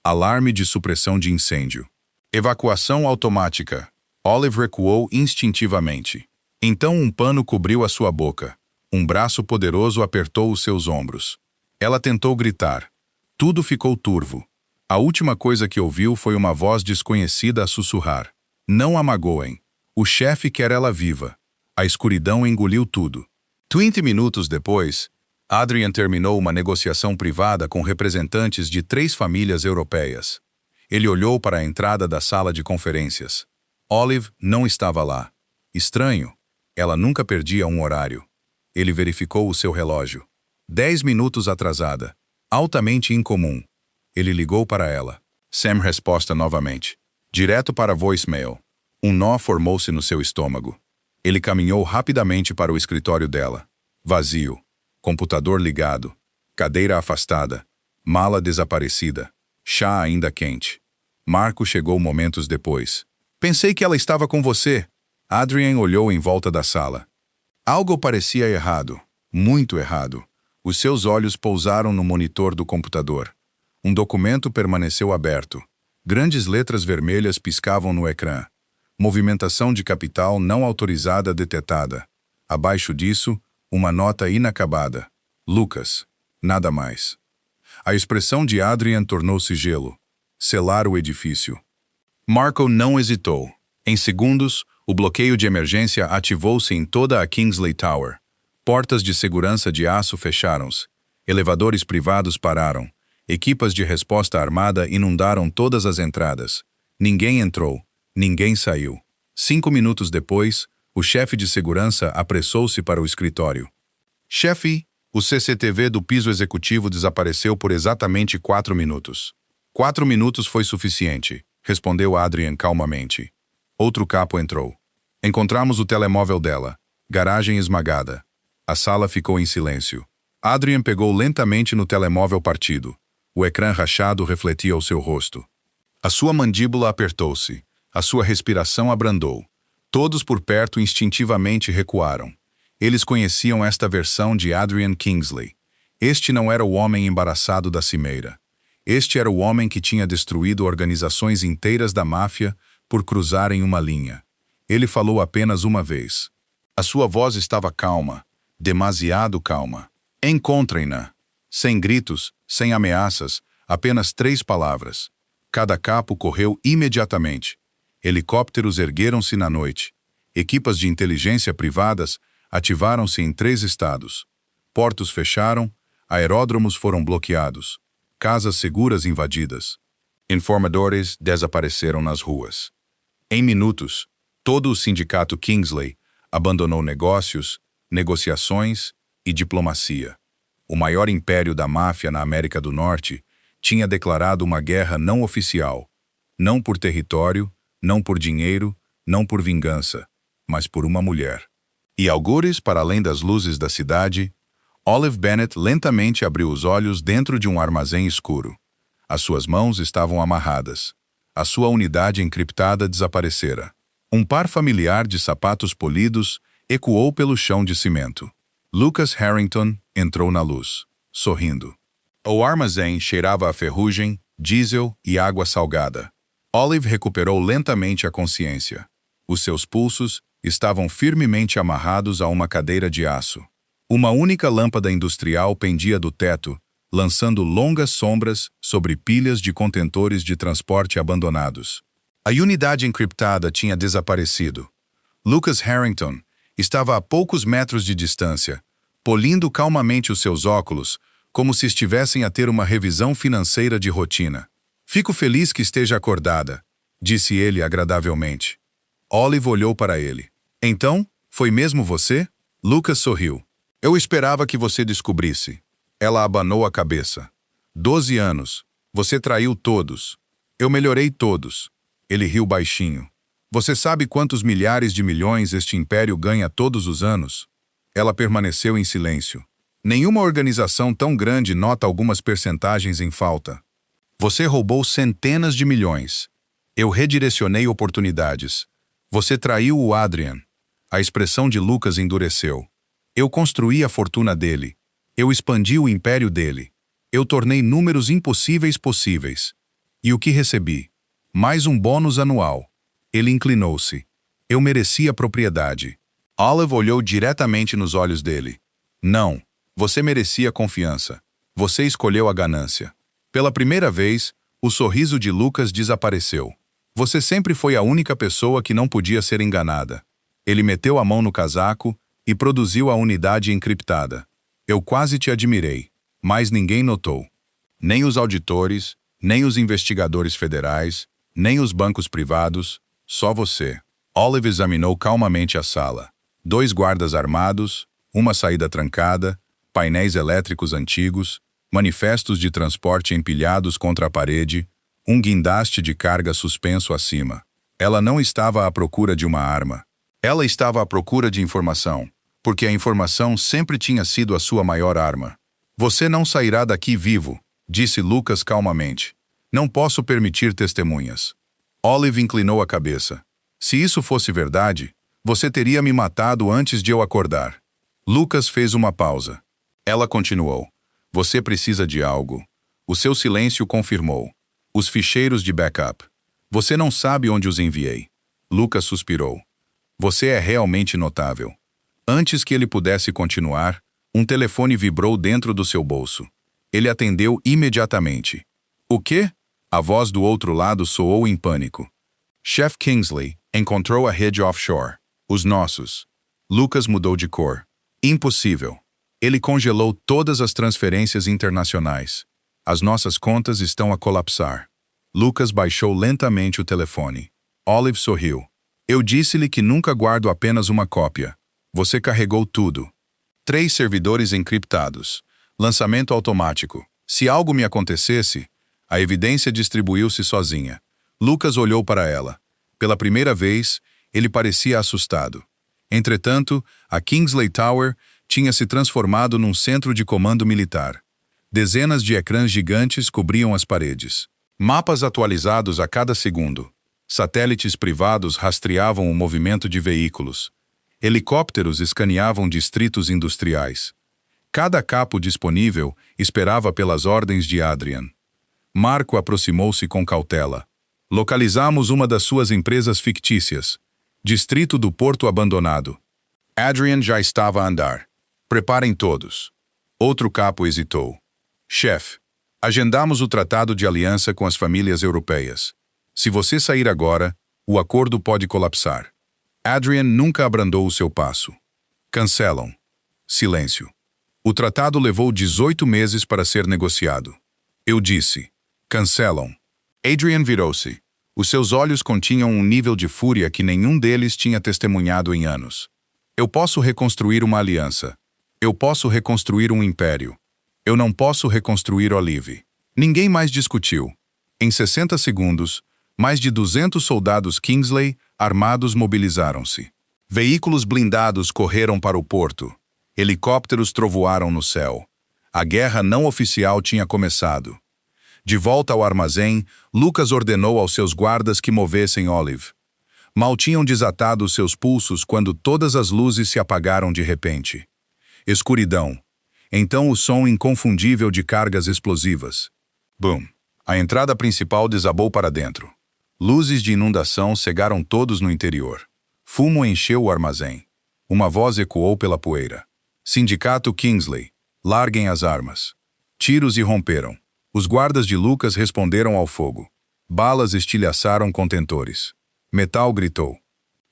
[SPEAKER 1] Alarme de supressão de incêndio. Evacuação automática. Olive recuou instintivamente. Então um pano cobriu a sua boca. Um braço poderoso apertou os seus ombros. Ela tentou gritar. Tudo ficou turvo. A última coisa que ouviu foi uma voz desconhecida a sussurrar. Não a magoem. O chefe quer ela viva. A escuridão engoliu tudo. 20 minutos depois, Adrian terminou uma negociação privada com representantes de 3 famílias europeias. Ele olhou para a entrada da sala de conferências. Olive não estava lá. Estranho. Ela nunca perdia um horário. Ele verificou o seu relógio. 10 minutos atrasada. Altamente incomum. Ele ligou para ela. Sam resposta novamente. Direto para voicemail. Um nó formou-se no seu estômago. Ele caminhou rapidamente para o escritório dela. Vazio. Computador ligado. Cadeira afastada. Mala desaparecida. Chá ainda quente. Marco chegou momentos depois. Pensei que ela estava com você. Adrian olhou em volta da sala. Algo parecia errado. Muito errado. Os seus olhos pousaram no monitor do computador. Um documento permaneceu aberto. Grandes letras vermelhas piscavam no ecrã. Movimentação de capital não autorizada detetada. Abaixo disso, uma nota inacabada. Lucas. Nada mais. A expressão de Adrian tornou-se gelo. Selar o edifício. Marco não hesitou. Em segundos, o bloqueio de emergência ativou-se em toda a Kingsley Tower. Portas de segurança de aço fecharam-se. Elevadores privados pararam. Equipas de resposta armada inundaram todas as entradas. Ninguém entrou, ninguém saiu. 5 minutos depois, o chefe de segurança apressou-se para o escritório. Chefe, o CCTV do piso executivo desapareceu por exatamente 4 minutos. 4 minutos foi suficiente, respondeu Adrian calmamente. Outro capo entrou. Encontramos o telemóvel dela. Garagem esmagada. A sala ficou em silêncio. Adrian pegou lentamente no telemóvel partido. O ecrã rachado refletia o seu rosto. A sua mandíbula apertou-se. A sua respiração abrandou. Todos por perto instintivamente recuaram. Eles conheciam esta versão de Adrian Kingsley. Este não era o homem embaraçado da cimeira. Este era o homem que tinha destruído organizações inteiras da máfia por cruzarem uma linha. Ele falou apenas uma vez. A sua voz estava calma, demasiado calma. Encontrem-na. Sem gritos, sem ameaças, apenas 3 palavras. Cada capo correu imediatamente. Helicópteros ergueram-se na noite. Equipas de inteligência privadas ativaram-se em 3 estados. Portos fecharam, aeródromos foram bloqueados. Casas seguras invadidas. Informadores desapareceram nas ruas. Em minutos, todo o sindicato Kingsley abandonou negócios, negociações e diplomacia. O maior império da máfia na América do Norte tinha declarado uma guerra não oficial, não por território, não por dinheiro, não por vingança, mas por uma mulher. E algures para além das luzes da cidade, Olive Bennett lentamente abriu os olhos dentro de um armazém escuro. As suas mãos estavam amarradas. A sua unidade encriptada desaparecera. Um par familiar de sapatos polidos ecoou pelo chão de cimento. Lucas Harrington entrou na luz, sorrindo. O armazém cheirava a ferrugem, diesel e água salgada. Olive recuperou lentamente a consciência. Os seus pulsos estavam firmemente amarrados a uma cadeira de aço. Uma única lâmpada industrial pendia do teto, lançando longas sombras sobre pilhas de contentores de transporte abandonados. A unidade encriptada tinha desaparecido. Lucas Harrington estava a poucos metros de distância, polindo calmamente os seus óculos, como se estivessem a ter uma revisão financeira de rotina. Fico feliz que esteja acordada, disse ele agradavelmente. Olive olhou para ele. Então, foi mesmo você? Lucas sorriu. Eu esperava que você descobrisse. Ela abanou a cabeça. 12 anos. Você traiu todos. Eu melhorei todos. Ele riu baixinho. Você sabe quantos milhares de milhões este império ganha todos os anos? Ela permaneceu em silêncio. Nenhuma organização tão grande nota algumas percentagens em falta. Você roubou centenas de milhões. Eu redirecionei oportunidades. Você traiu o Adrian. A expressão de Lucas endureceu. Eu construí a fortuna dele. Eu expandi o império dele. Eu tornei números impossíveis possíveis. E o que recebi? Mais um bônus anual. Ele inclinou-se. Eu merecia propriedade. Olive olhou diretamente nos olhos dele. Não, você merecia confiança. Você escolheu a ganância. Pela primeira vez, o sorriso de Lucas desapareceu. Você sempre foi a única pessoa que não podia ser enganada. Ele meteu a mão no casaco e produziu a unidade encriptada. Eu quase te admirei, mas ninguém notou. Nem os auditores, nem os investigadores federais, nem os bancos privados, só você. Olive examinou calmamente a sala. 2 guardas armados, uma saída trancada, painéis elétricos antigos, manifestos de transporte empilhados contra a parede, um guindaste de carga suspenso acima. Ela não estava à procura de uma arma. Ela estava à procura de informação, porque a informação sempre tinha sido a sua maior arma. Você não sairá daqui vivo, disse Lucas calmamente. Não posso permitir testemunhas. Olive inclinou a cabeça. Se isso fosse verdade, você teria me matado antes de eu acordar. Lucas fez uma pausa. Ela continuou. Você precisa de algo. O seu silêncio confirmou. Os ficheiros de backup. Você não sabe onde os enviei. Lucas suspirou. Você é realmente notável. Antes que ele pudesse continuar, um telefone vibrou dentro do seu bolso. Ele atendeu imediatamente. O quê? A voz do outro lado soou em pânico. Chef Kingsley encontrou a rede offshore. Os nossos. Lucas mudou de cor. Impossível. Ele congelou todas as transferências internacionais. As nossas contas estão a colapsar. Lucas baixou lentamente o telefone. Olive sorriu. Eu disse-lhe que nunca guardo apenas uma cópia. Você carregou tudo. 3 servidores encriptados. Lançamento automático. Se algo me acontecesse, a evidência distribuiu-se sozinha. Lucas olhou para ela. Pela primeira vez, ele parecia assustado. Entretanto, a Kingsley Tower tinha se transformado num centro de comando militar. Dezenas de ecrãs gigantes cobriam as paredes. Mapas atualizados a cada segundo. Satélites privados rastreavam o movimento de veículos. Helicópteros escaneavam distritos industriais. Cada capo disponível esperava pelas ordens de Adrian. Marco aproximou-se com cautela. Localizamos uma das suas empresas fictícias. Distrito do Porto Abandonado. Adrian já estava a andar. Preparem todos. Outro capo hesitou. Chefe, agendamos o tratado de aliança com as famílias europeias. Se você sair agora, o acordo pode colapsar. Adrian nunca abrandou o seu passo. Cancelam. Silêncio. O tratado levou 18 meses para ser negociado. Eu disse. Cancelam. Adrian virou-se. Os seus olhos continham um nível de fúria que nenhum deles tinha testemunhado em anos. Eu posso reconstruir uma aliança. Eu posso reconstruir um império. Eu não posso reconstruir Olive. Ninguém mais discutiu. Em 60 segundos, mais de 200 soldados Kingsley armados mobilizaram-se. Veículos blindados correram para o porto. Helicópteros trovoaram no céu. A guerra não oficial tinha começado. De volta ao armazém, Lucas ordenou aos seus guardas que movessem Olive. Mal tinham desatado seus pulsos quando todas as luzes se apagaram de repente. Escuridão. Então o som inconfundível de cargas explosivas. Bum! A entrada principal desabou para dentro. Luzes de inundação cegaram todos no interior. Fumo encheu o armazém. Uma voz ecoou pela poeira. Sindicato Kingsley, larguem as armas. Tiros irromperam. Os guardas de Lucas responderam ao fogo. Balas estilhaçaram contentores. Metal gritou.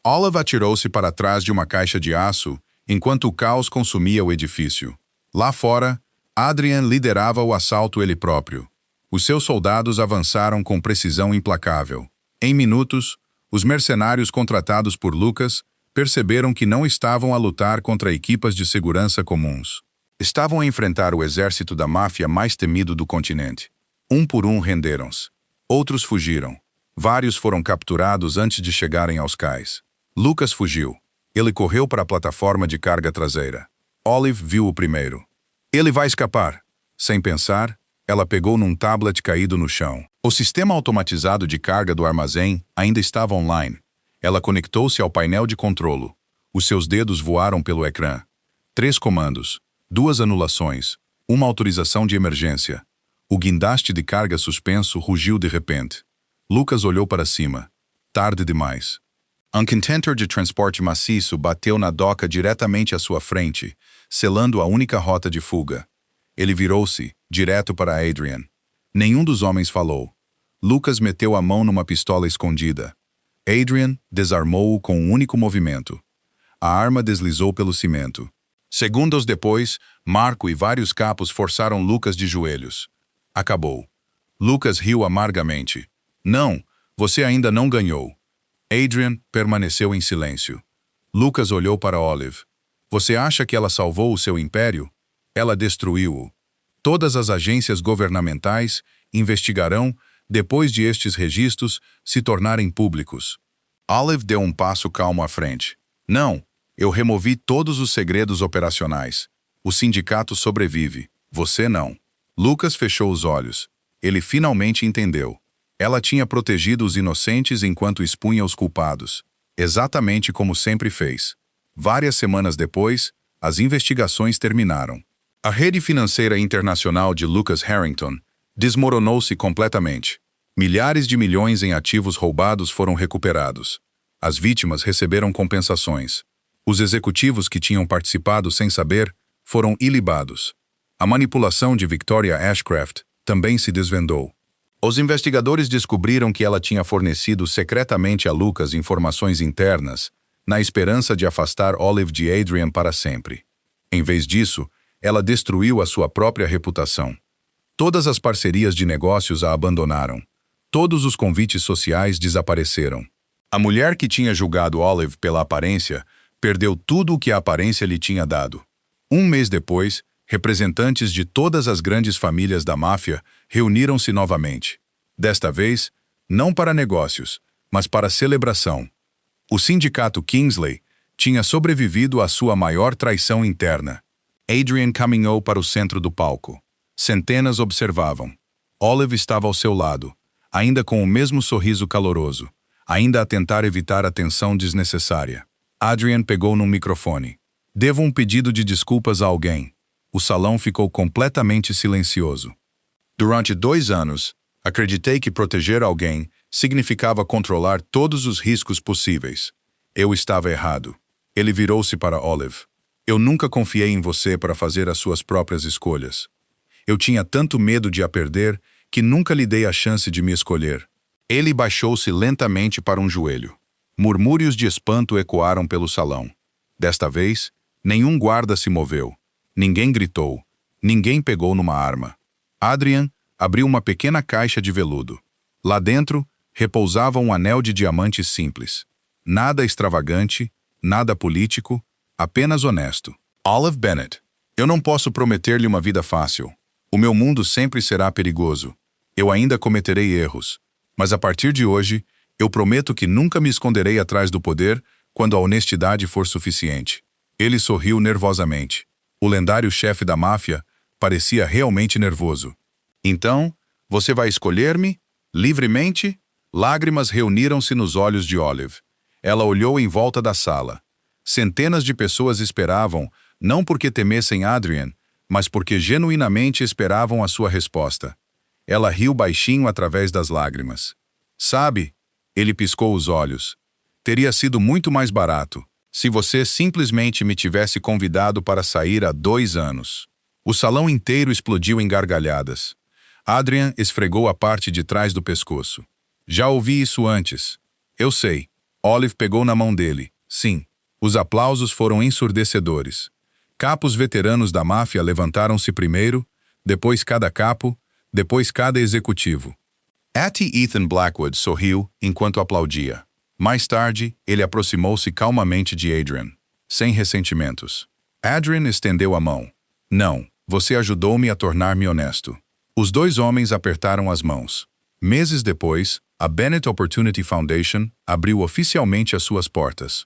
[SPEAKER 1] Olive atirou-se para trás de uma caixa de aço, enquanto o caos consumia o edifício. Lá fora, Adrian liderava o assalto ele próprio. Os seus soldados avançaram com precisão implacável. Em minutos, os mercenários contratados por Lucas perceberam que não estavam a lutar contra equipas de segurança comuns. Estavam a enfrentar o exército da máfia mais temido do continente. Um por um renderam-se. Outros fugiram. Vários foram capturados antes de chegarem aos cais. Lucas fugiu. Ele correu para a plataforma de carga traseira. Olive viu o primeiro. Ele vai escapar. Sem pensar, ela pegou num tablet caído no chão. O sistema automatizado de carga do armazém ainda estava online. Ela conectou-se ao painel de controlo. Os seus dedos voaram pelo ecrã. 3 comandos, 2 anulações, uma autorização de emergência. O guindaste de carga suspenso rugiu de repente. Lucas olhou para cima. Tarde demais. Um container de transporte maciço bateu na doca diretamente à sua frente, selando a única rota de fuga. Ele virou-se, direto para Adrian. Nenhum dos homens falou. Lucas meteu a mão numa pistola escondida. Adrian desarmou-o com um único movimento. A arma deslizou pelo cimento. Segundos depois, Marco e vários capos forçaram Lucas de joelhos. Acabou. Lucas riu amargamente. Não, você ainda não ganhou. Adrian permaneceu em silêncio. Lucas olhou para Olive. Você acha que ela salvou o seu império? Ela destruiu-o. Todas as agências governamentais investigarão depois de estes registros se tornarem públicos. Olive deu um passo calmo à frente. Não, eu removi todos os segredos operacionais. O sindicato sobrevive. Você não. Lucas fechou os olhos. Ele finalmente entendeu. Ela tinha protegido os inocentes enquanto expunha os culpados. Exatamente como sempre fez. Várias semanas depois, as investigações terminaram. A rede financeira internacional de Lucas Harrington desmoronou-se completamente. Milhares de milhões em ativos roubados foram recuperados. As vítimas receberam compensações. Os executivos que tinham participado sem saber foram ilibados. A manipulação de Victoria Ashcraft também se desvendou. Os investigadores descobriram que ela tinha fornecido secretamente a Lucas informações internas, na esperança de afastar Olive de Adrian para sempre. Em vez disso, ela destruiu a sua própria reputação. Todas as parcerias de negócios a abandonaram. Todos os convites sociais desapareceram. A mulher que tinha julgado Olive pela aparência perdeu tudo o que a aparência lhe tinha dado. Um mês depois, representantes de todas as grandes famílias da máfia reuniram-se novamente. Desta vez, não para negócios, mas para celebração. O sindicato Kingsley tinha sobrevivido à sua maior traição interna. Adrian caminhou para o centro do palco. Centenas observavam. Olive estava ao seu lado, ainda com o mesmo sorriso caloroso, ainda a tentar evitar a tensão desnecessária. Adrian pegou num microfone. Devo um pedido de desculpas a alguém. O salão ficou completamente silencioso. Durante 2 anos, acreditei que proteger alguém significava controlar todos os riscos possíveis. Eu estava errado. Ele virou-se para Olive. Eu nunca confiei em você para fazer as suas próprias escolhas. Eu tinha tanto medo de a perder que nunca lhe dei a chance de me escolher. Ele baixou-se lentamente para um joelho. Murmúrios de espanto ecoaram pelo salão. Desta vez, nenhum guarda se moveu. Ninguém gritou. Ninguém pegou numa arma. Adrian abriu uma pequena caixa de veludo. Lá dentro, repousava um anel de diamante simples. Nada extravagante, nada político, apenas honesto. Olive Bennett. Eu não posso prometer-lhe uma vida fácil. O meu mundo sempre será perigoso. Eu ainda cometerei erros. Mas a partir de hoje, eu prometo que nunca me esconderei atrás do poder quando a honestidade for suficiente. Ele sorriu nervosamente. O lendário chefe da máfia parecia realmente nervoso. Então, você vai escolher-me? Livremente? Lágrimas reuniram-se nos olhos de Olive. Ela olhou em volta da sala. Centenas de pessoas esperavam, não porque temessem Adrian, mas porque genuinamente esperavam a sua resposta. Ela riu baixinho através das lágrimas. Sabe, ele piscou os olhos. Teria sido muito mais barato se você simplesmente me tivesse convidado para sair há 2 anos. O salão inteiro explodiu em gargalhadas. Adrian esfregou a parte de trás do pescoço. Já ouvi isso antes. Eu sei. Olive pegou na mão dele. Sim. Os aplausos foram ensurdecedores. Capos veteranos da máfia levantaram-se primeiro, depois cada capo, depois cada executivo. Atty Ethan Blackwood sorriu enquanto aplaudia. Mais tarde, ele aproximou-se calmamente de Adrian, sem ressentimentos. Adrian estendeu a mão. Não, você ajudou-me a tornar-me honesto. Os 2 homens apertaram as mãos. Meses depois, a Bennett Opportunity Foundation abriu oficialmente as suas portas.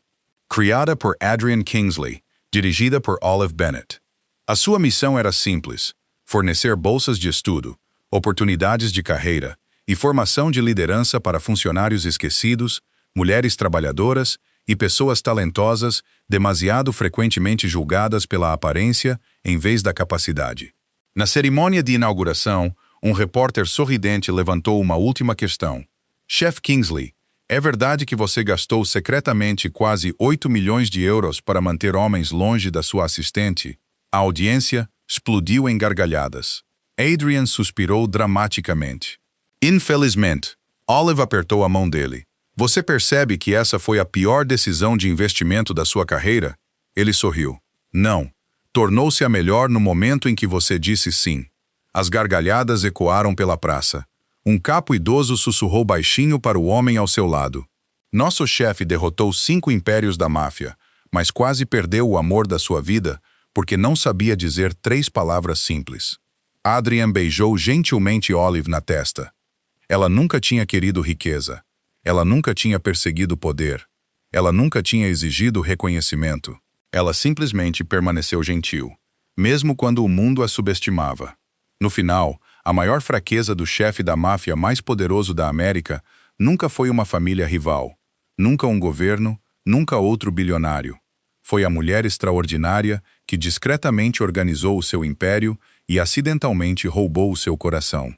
[SPEAKER 1] Criada por Adrian Kingsley, dirigida por Olive Bennett. A sua missão era simples: fornecer bolsas de estudo, oportunidades de carreira e formação de liderança para funcionários esquecidos, mulheres trabalhadoras e pessoas talentosas demasiado frequentemente julgadas pela aparência em vez da capacidade. Na cerimônia de inauguração, um repórter sorridente levantou uma última questão. Chef Kingsley, é verdade que você gastou secretamente quase 8 milhões de euros para manter homens longe da sua assistente? A audiência explodiu em gargalhadas. Adrian suspirou dramaticamente. Infelizmente, Olive apertou a mão dele. Você percebe que essa foi a pior decisão de investimento da sua carreira? Ele sorriu. Não. Tornou-se a melhor no momento em que você disse sim. As gargalhadas ecoaram pela praça. Um capo idoso sussurrou baixinho para o homem ao seu lado. Nosso chefe derrotou 5 impérios da máfia, mas quase perdeu o amor da sua vida porque não sabia dizer 3 palavras simples. Adrian beijou gentilmente Olive na testa. Ela nunca tinha querido riqueza. Ela nunca tinha perseguido poder. Ela nunca tinha exigido reconhecimento. Ela simplesmente permaneceu gentil, mesmo quando o mundo a subestimava. No final, a maior fraqueza do chefe da máfia mais poderoso da América nunca foi uma família rival, nunca um governo, nunca outro bilionário. Foi a mulher extraordinária que discretamente organizou o seu império e acidentalmente roubou o seu coração.